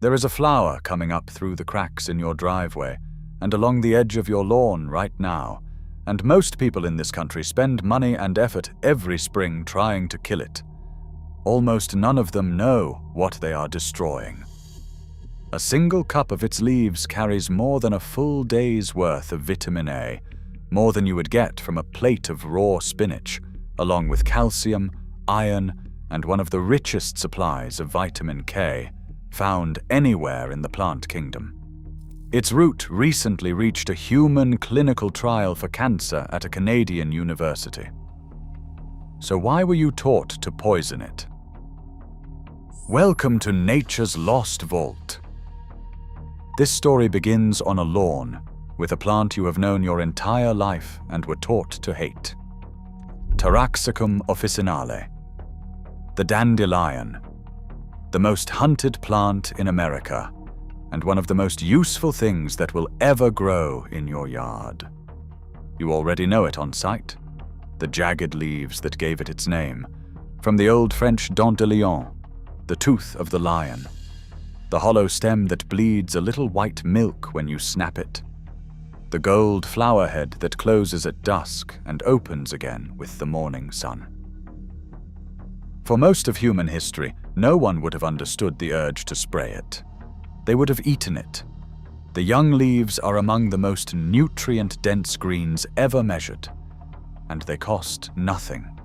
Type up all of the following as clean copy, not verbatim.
There is a flower coming up through the cracks in your driveway and along the edge of your lawn right now, and most people in this country spend money and effort every spring trying to kill it. Almost none of them know what they are destroying. A single cup of its leaves carries more than a full day's worth of vitamin A, more than you would get from a plate of raw spinach, along with calcium, iron, and one of the richest supplies of vitamin K found anywhere in the plant kingdom. Its root recently reached a human clinical trial for cancer at a Canadian university. So why were you taught to poison it? Welcome to Nature's Lost Vault. This story begins on a lawn with a plant you have known your entire life and were taught to hate. Taraxacum officinale, the dandelion, the most hunted plant in America, and one of the most useful things that will ever grow in your yard. You already know it on sight, the jagged leaves that gave it its name, from the Old French Dandelion, the tooth of the lion, the hollow stem that bleeds a little white milk when you snap it, the gold flower head that closes at dusk and opens again with the morning sun. For most of human history, no one would have understood the urge to spray it. They would have eaten it. The young leaves are among the most nutrient-dense greens ever measured, and they cost nothing.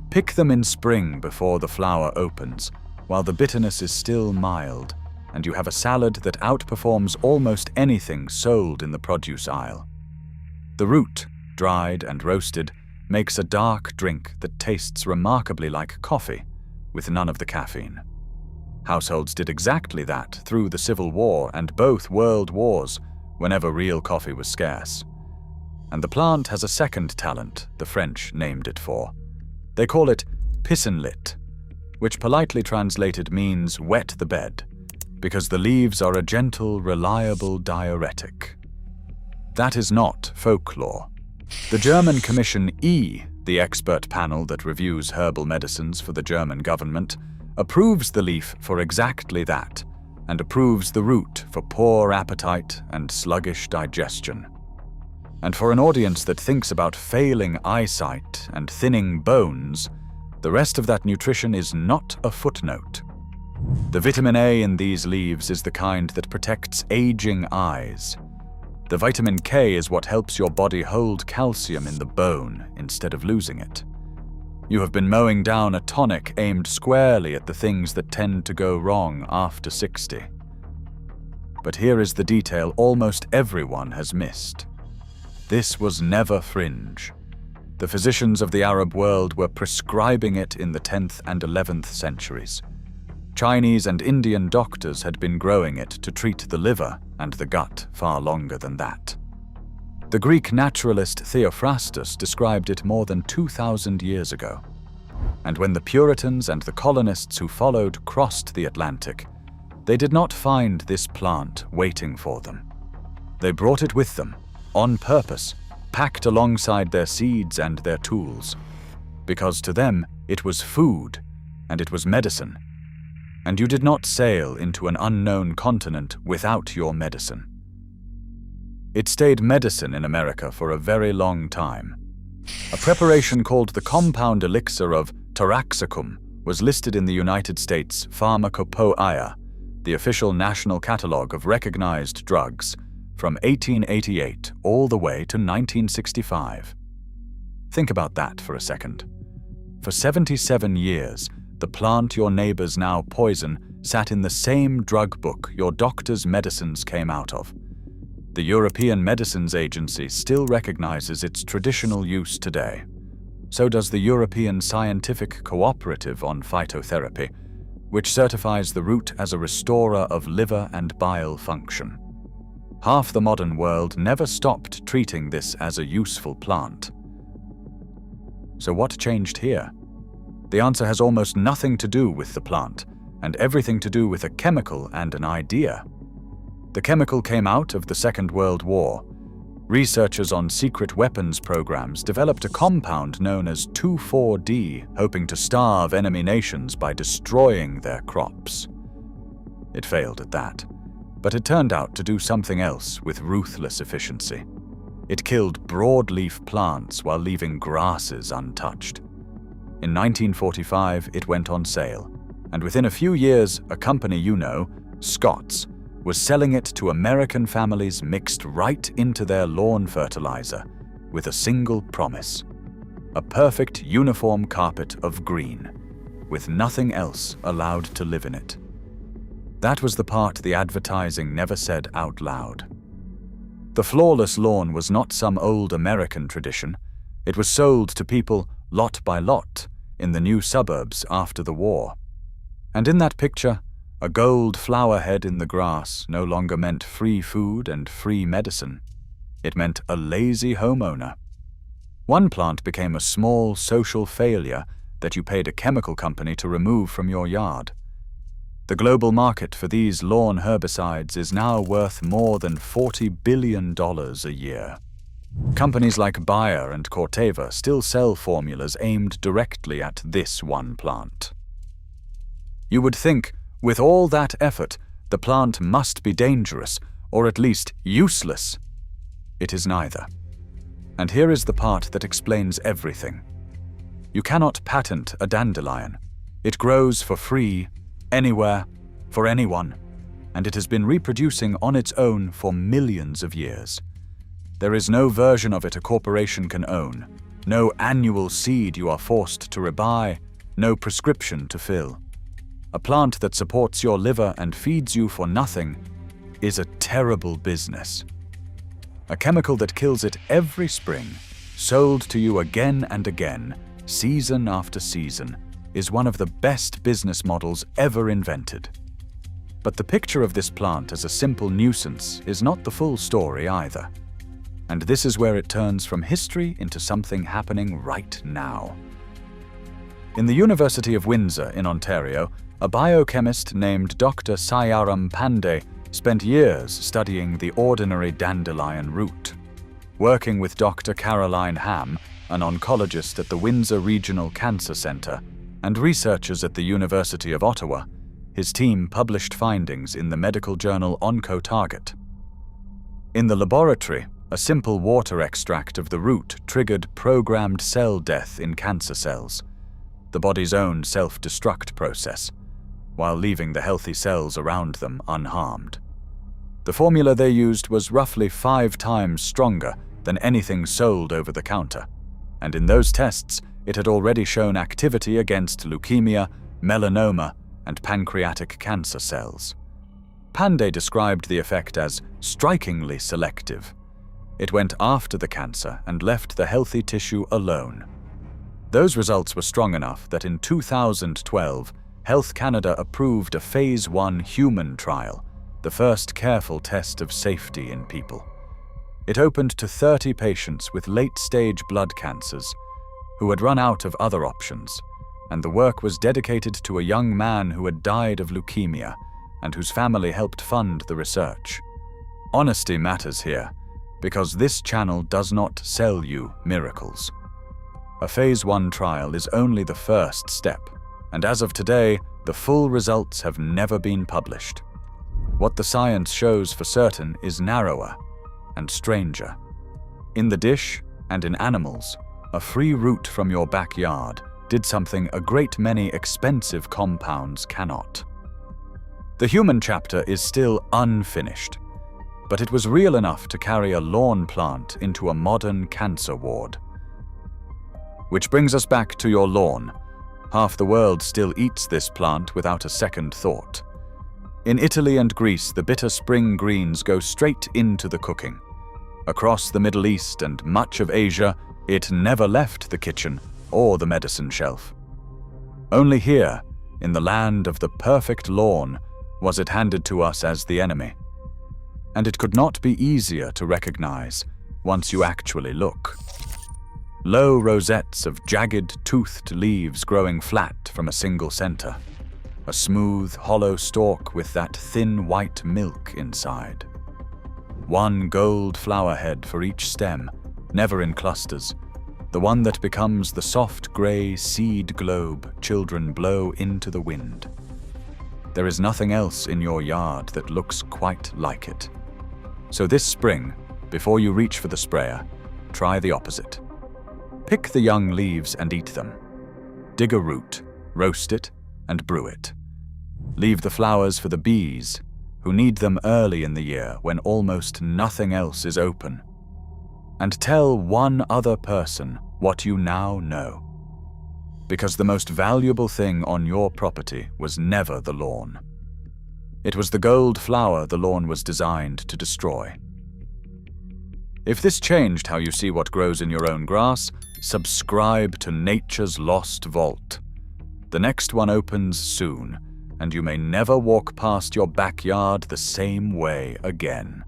Pick them in spring before the flower opens, while the bitterness is still mild, and you have a salad that outperforms almost anything sold in the produce aisle. The root, dried and roasted, makes a dark drink that tastes remarkably like coffee, with none of the caffeine. Households did exactly that through the Civil War and both World Wars, whenever real coffee was scarce. And the plant has a second talent the French named it for. They call it pissenlit, which politely translated means wet the bed, because the leaves are a gentle, reliable diuretic. That is not folklore. The German Commission E, the expert panel that reviews herbal medicines for the German government, approves the leaf for exactly that, and approves the root for poor appetite and sluggish digestion. And for an audience that thinks about failing eyesight and thinning bones, the rest of that nutrition is not a footnote. The vitamin A in these leaves is the kind that protects aging eyes. The vitamin K is what helps your body hold calcium in the bone instead of losing it. You have been mowing down a tonic aimed squarely at the things that tend to go wrong after 60. But here is the detail almost everyone has missed. This was never Fringe. The physicians of the Arab world were prescribing it in the 10th and 11th centuries. Chinese and Indian doctors had been growing it to treat the liver and the gut far longer than that. The Greek naturalist Theophrastus described it more than 2,000 years ago. And when the Puritans and the colonists who followed crossed the Atlantic, they did not find this plant waiting for them. They brought it with them, on purpose, packed alongside their seeds and their tools, because to them it was food and it was medicine. And you did not sail into an unknown continent without your medicine. It stayed medicine in America for a very long time. A preparation called the compound elixir of Taraxacum was listed in the United States Pharmacopoeia, the official national catalogue of recognized drugs, from 1888 all the way to 1965. Think about that for a second. For 77 years, the plant your neighbors now poison sat in the same drug book your doctor's medicines came out of. The European Medicines Agency still recognizes its traditional use today. So does the European Scientific Cooperative on Phytotherapy, which certifies the root as a restorer of liver and bile function. Half the modern world never stopped treating this as a useful plant. So what changed here? The answer has almost nothing to do with the plant, and everything to do with a chemical and an idea. The chemical came out of the Second World War. Researchers on secret weapons programs developed a compound known as 2,4-D, hoping to starve enemy nations by destroying their crops. It failed at that, but it turned out to do something else with ruthless efficiency. It killed broadleaf plants while leaving grasses untouched. In 1945, it went on sale, and within a few years, a company you know, Scott's, was selling it to American families mixed right into their lawn fertilizer with a single promise: a perfect uniform carpet of green, with nothing else allowed to live in it. That was the part the advertising never said out loud. The flawless lawn was not some old American tradition. It was sold to people lot by lot in the new suburbs after the war. And in that picture, a gold flower head in the grass no longer meant free food and free medicine. It meant a lazy homeowner. One plant became a small social failure that you paid a chemical company to remove from your yard. The global market for these lawn herbicides is now worth more than $40 billion a year. Companies like Bayer and Corteva still sell formulas aimed directly at this one plant. You would think, with all that effort, the plant must be dangerous, or at least useless. It is neither. And here is the part that explains everything. You cannot patent a dandelion. It grows for free, anywhere, for anyone, and it has been reproducing on its own for millions of years. There is no version of it a corporation can own, no annual seed you are forced to rebuy, no prescription to fill. A plant that supports your liver and feeds you for nothing is a terrible business. A chemical that kills it every spring, sold to you again and again, season after season, is one of the best business models ever invented. But the picture of this plant as a simple nuisance is not the full story either. And this is where it turns from history into something happening right now. In the University of Windsor in Ontario, a biochemist named Dr. Siyaram Pandey spent years studying the ordinary dandelion root. Working with Dr. Hamm, an oncologist at the Windsor Regional Cancer Centre, and researchers at the University of Ottawa, his team published findings in the medical journal Oncotarget. In the laboratory, a simple water extract of the root triggered programmed cell death in cancer cells, the body's own self-destruct process, while leaving the healthy cells around them unharmed. The formula they used was roughly 5 times stronger than anything sold over the counter, and in those tests, it had already shown activity against leukemia, melanoma, and pancreatic cancer cells. Pandey described the effect as strikingly selective. It went after the cancer and left the healthy tissue alone. Those results were strong enough that in 2012, Health Canada approved a Phase 1 human trial, the first careful test of safety in people. It opened to 30 patients with late-stage blood cancers who had run out of other options, and the work was dedicated to a young man who had died of leukemia and whose family helped fund the research. Honesty matters here, because this channel does not sell you miracles. A Phase 1 trial is only the first step, and as of today, the full results have never been published. What the science shows for certain is narrower and stranger. In the dish and in animals, a free root from your backyard did something a great many expensive compounds cannot. The human chapter is still unfinished, but it was real enough to carry a lawn plant into a modern cancer ward. Which brings us back to your lawn. Half the world still eats this plant without a second thought. In Italy and Greece, the bitter spring greens go straight into the cooking. Across the Middle East and much of Asia, it never left the kitchen or the medicine shelf. Only here, in the land of the perfect lawn, was it handed to us as the enemy. And it could not be easier to recognize once you actually look. Low rosettes of jagged, toothed leaves growing flat from a single center. A smooth, hollow stalk with that thin white milk inside. One gold flower head for each stem, never in clusters. The one that becomes the soft gray seed globe children blow into the wind. There is nothing else in your yard that looks quite like it. So this spring, before you reach for the sprayer, try the opposite. Pick the young leaves and eat them. Dig a root, roast it, and brew it. Leave the flowers for the bees, who need them early in the year when almost nothing else is open. And tell one other person what you now know. Because the most valuable thing on your property was never the lawn. It was the gold flower the lawn was designed to destroy. If this changed how you see what grows in your own grass, subscribe to Nature's Lost Vault. The next one opens soon, and you may never walk past your backyard the same way again.